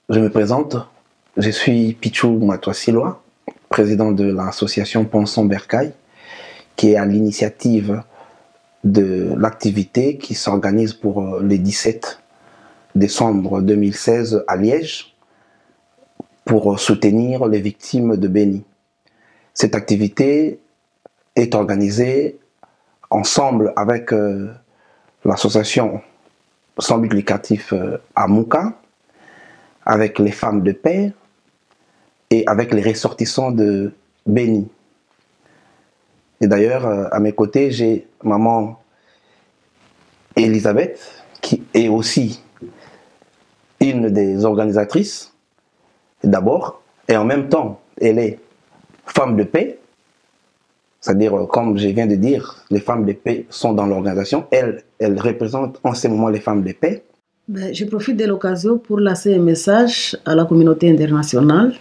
Je me présente, je suis Pichou Matoisiloa, président de l'association Ponson Bercail, qui est à l'initiative de l'activité qui s'organise pour le 17 décembre 2016 à Liège pour soutenir les victimes de Béni. Cette activité est organisée ensemble avec l'association sans but lucratif Amouka, avec les femmes de paix et avec les ressortissants de Béni. Et d'ailleurs, à mes côtés, j'ai maman Elisabeth, qui est aussi une des organisatrices, d'abord, et en même temps, elle est femme de paix, c'est-à-dire, comme je viens de dire, les femmes de paix sont dans l'organisation, elle représente en ce moment les femmes de paix. Je profite de l'occasion pour lancer un message à la communauté internationale,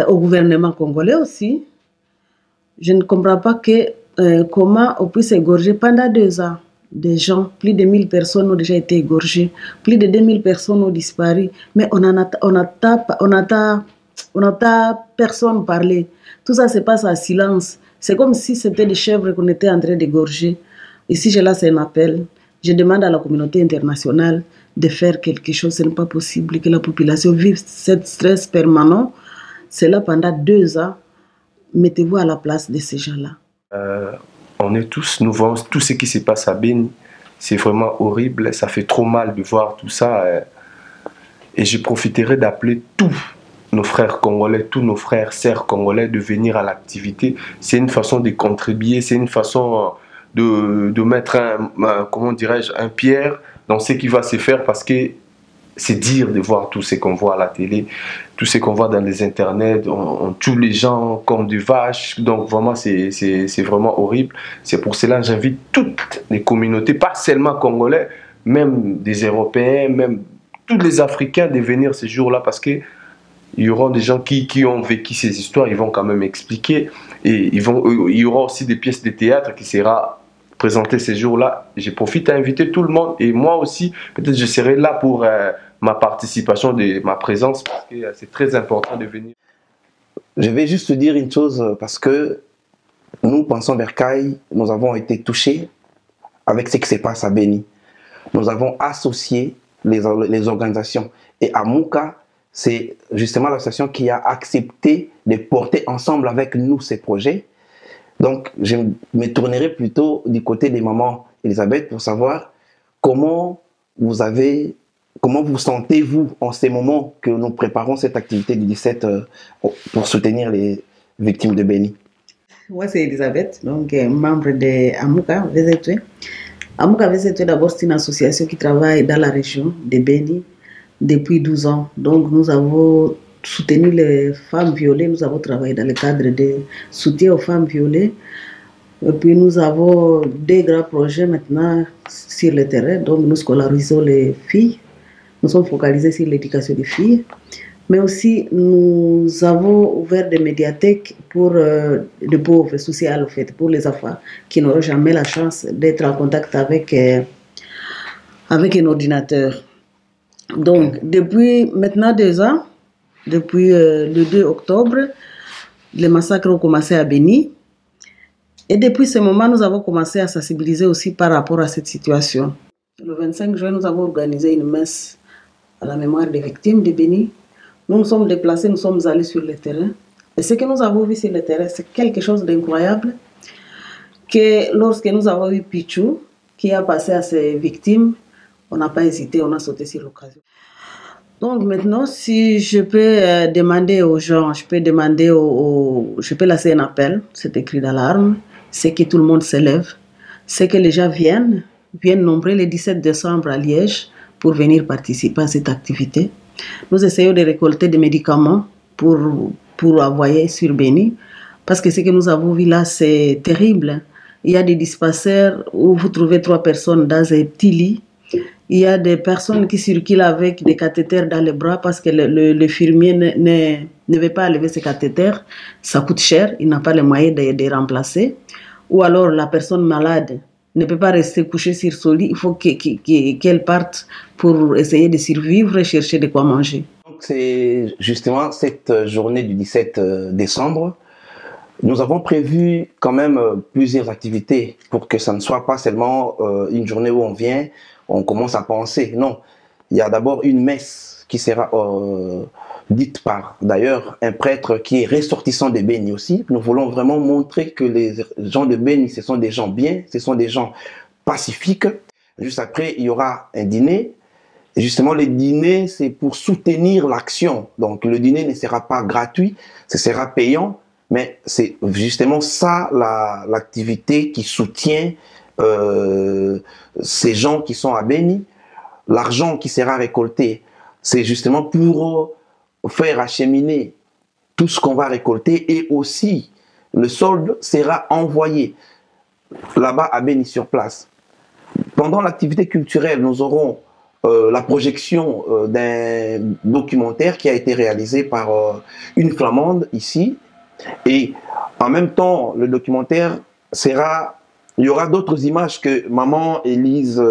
au gouvernement congolais aussi. Je ne comprends pas comment on puisse égorger pendant 2 ans des gens. Plus de 1000 personnes ont déjà été égorgées, plus de 2000 personnes ont disparu, mais on n'entend personne parler. Tout ça se passe en silence. C'est comme si c'était des chèvres qu'on était en train d'égorger. Ici, je lance un appel. Je demande à la communauté internationale de faire quelque chose. Ce n'est pas possible que la population vive ce stress permanent. C'est là pendant 2 ans. Mettez-vous à la place de ces gens-là. On est tous, nous voyons tout ce qui se passe à Béni. C'est vraiment horrible. Ça fait trop mal de voir tout ça. Et je profiterai d'appeler tous nos frères congolais, tous nos frères, sœurs congolais de venir à l'activité. C'est une façon de contribuer, c'est une façon de mettre comment dirais-je, un pierre dans ce qui va se faire, parce que c'est dire de voir tout ce qu'on voit à la télé, tout ce qu'on voit dans les internets, on tue les gens comme des vaches, donc vraiment c'est vraiment horrible. C'est pour cela que j'invite toutes les communautés, pas seulement congolais, même des Européens, même tous les Africains de venir ce jour-là, parce que il y aura des gens qui ont vécu ces histoires, ils vont quand même expliquer, et il y aura aussi des pièces de théâtre qui seront présentées ces jours-là. Je profite à inviter tout le monde, et moi aussi, peut-être je serai là pour ma participation, ma présence, parce que c'est très important de venir. Je vais juste te dire une chose, parce que nous, Ponson Bercail, nous avons été touchés avec ce qui se passe à Béni. Nous avons associé les organisations, et Amouka, c'est justement l'association qui a accepté de porter ensemble avec nous ces projets. Donc, je me tournerai plutôt du côté des mamans Elisabeth pour savoir comment vous sentez-vous en ces moments que nous préparons cette activité du 17 pour soutenir les victimes de Béni. Moi, c'est Elisabeth, donc membre de Amouka VZT. Amouka VZT, d'abord, c'est une association qui travaille dans la région de Béni depuis 12 ans. Donc, nous avons soutenu les femmes violées. Nous avons travaillé dans le cadre de soutien aux femmes violées. Et puis, nous avons 2 grands projets maintenant sur le terrain. Donc, nous scolarisons les filles. Nous sommes focalisés sur l'éducation des filles. Mais aussi, nous avons ouvert des médiathèques pour les pauvres, sociales, en fait, pour les enfants qui n'auront jamais la chance d'être en contact avec un ordinateur. Donc, depuis maintenant 2 ans, depuis le 2 octobre, les massacres ont commencé à Béni. Et depuis ce moment, nous avons commencé à sensibiliser aussi par rapport à cette situation. Le 25 juin, nous avons organisé une messe à la mémoire des victimes de Béni. Nous nous sommes déplacés, nous sommes allés sur le terrain. Et ce que nous avons vu sur le terrain, c'est quelque chose d'incroyable. Que lorsque nous avons eu Pichou, qui a passé à ses victimes, on n'a pas hésité, on a sauté sur l'occasion. Donc maintenant, si je peux demander aux gens, je peux lancer un appel, c'est écrit dans l'arme, c'est que tout le monde s'élève, c'est que les gens viennent nombreux le 17 décembre à Liège pour venir participer à cette activité. Nous essayons de récolter des médicaments pour envoyer sur Béni, parce que ce que nous avons vu là, c'est terrible. Il y a des dispensaires où vous trouvez 3 personnes dans un petit lit. Il y a des personnes qui circulent avec des cathéters dans les bras parce que l'infirmier ne veut pas enlever ces cathéters. Ça coûte cher, il n'a pas les moyens de remplacer. Ou alors la personne malade ne peut pas rester couchée sur son lit. Il faut qu'elle parte pour essayer de survivre et chercher de quoi manger. C'est justement cette journée du 17 décembre. Nous avons prévu quand même plusieurs activités pour que ça ne soit pas seulement une journée où on vient, on commence à penser. Non, il y a d'abord une messe qui sera dite par d'ailleurs un prêtre qui est ressortissant de Beni aussi. Nous voulons vraiment montrer que les gens de Beni, ce sont des gens bien, ce sont des gens pacifiques. Juste après, il y aura un dîner. Et justement, le dîner, c'est pour soutenir l'action. Donc, le dîner ne sera pas gratuit, ce sera payant. Mais c'est justement ça l'activité qui soutient ces gens qui sont à Beni. L'argent qui sera récolté, c'est justement pour faire acheminer tout ce qu'on va récolter et aussi le solde sera envoyé là-bas à Beni sur place. Pendant l'activité culturelle, nous aurons la projection d'un documentaire qui a été réalisé par une Flamande ici. Et en même temps, le documentaire il y aura d'autres images que maman Élise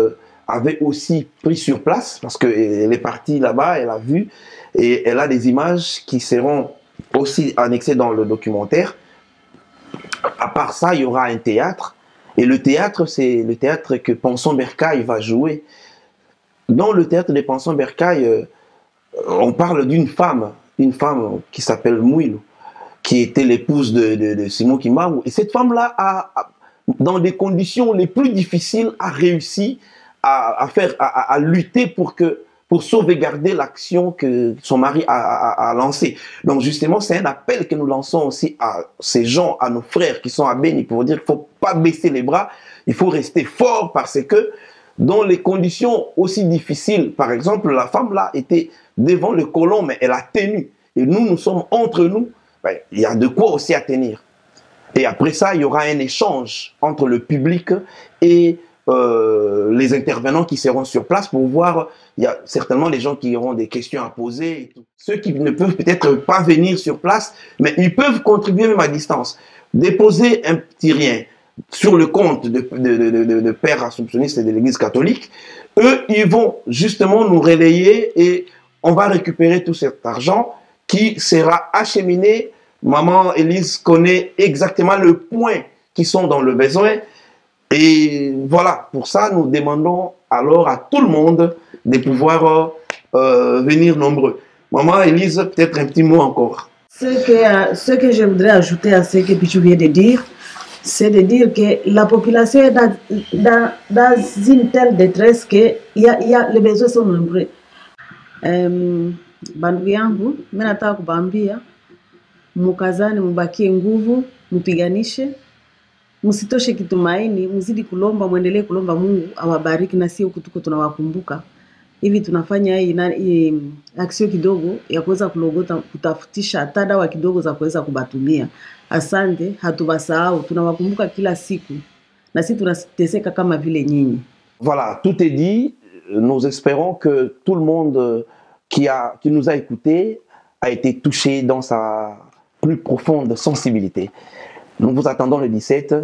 avait aussi pris sur place parce qu'elle est partie là-bas, elle a vu et elle a des images qui seront aussi annexées dans le documentaire. À part ça, il y aura un théâtre et le théâtre, c'est le théâtre que Ponson Bercail va jouer. Dans le théâtre de Ponson Bercail, on parle d'une femme qui s'appelle Mouilou, qui était l'épouse de Simon Kimau. Et cette femme-là, dans des conditions les plus difficiles, a réussi à lutter pour sauvegarder l'action que son mari a lancée. Donc justement, c'est un appel que nous lançons aussi à ces gens, à nos frères qui sont à Beni, pour dire qu'il ne faut pas baisser les bras, il faut rester fort parce que dans les conditions aussi difficiles, par exemple, la femme-là était devant le colon, mais elle a tenu. Et nous sommes entre nous. Ben, il y a de quoi aussi à tenir. Et après ça, il y aura un échange entre le public et les intervenants qui seront sur place pour voir. Il y a certainement des gens qui auront des questions à poser. Et tout. Ceux qui ne peuvent peut-être pas venir sur place, mais ils peuvent contribuer même à distance. Déposer un petit rien sur le compte de pères assomptionnistes et de l'Église catholique. Eux, ils vont justement nous relayer et on va récupérer tout cet argent qui sera acheminé. Maman Élise connaît exactement le point qui sont dans le besoin. Et voilà, pour ça, nous demandons alors à tout le monde de pouvoir venir nombreux. Maman Élise, peut-être un petit mot encore. Ce que je voudrais ajouter à ce que Pichou vient de dire, c'est de dire que la population est dans une telle détresse que les besoins sont nombreux. Bandugu yangu, mimi nataka kuwaambia mukazane, mubakie nguvu, mupiganishe, msitoshe kitumaini, mzidi kulomba, muendelee kulomba Mungu awabariki na sio huku tuko tunawakumbuka. Hivi tunafanya hii aksio kidogo ya kuweza kulogota, kutafutisha hata dawa kidogo za kuweza kubatumia. Asante, hatubasahau, tunawakumbuka kila siku na sisi tunateseka kama vile nyinyi. Voilà, tout est dit. Nous espérons que tout le monde qui nous a écoutés a été touché dans sa plus profonde sensibilité. Nous vous attendons le 17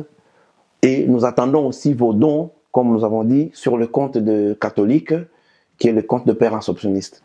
et nous attendons aussi vos dons, comme nous avons dit, sur le compte de catholique, qui est le compte de Père Assomptionniste.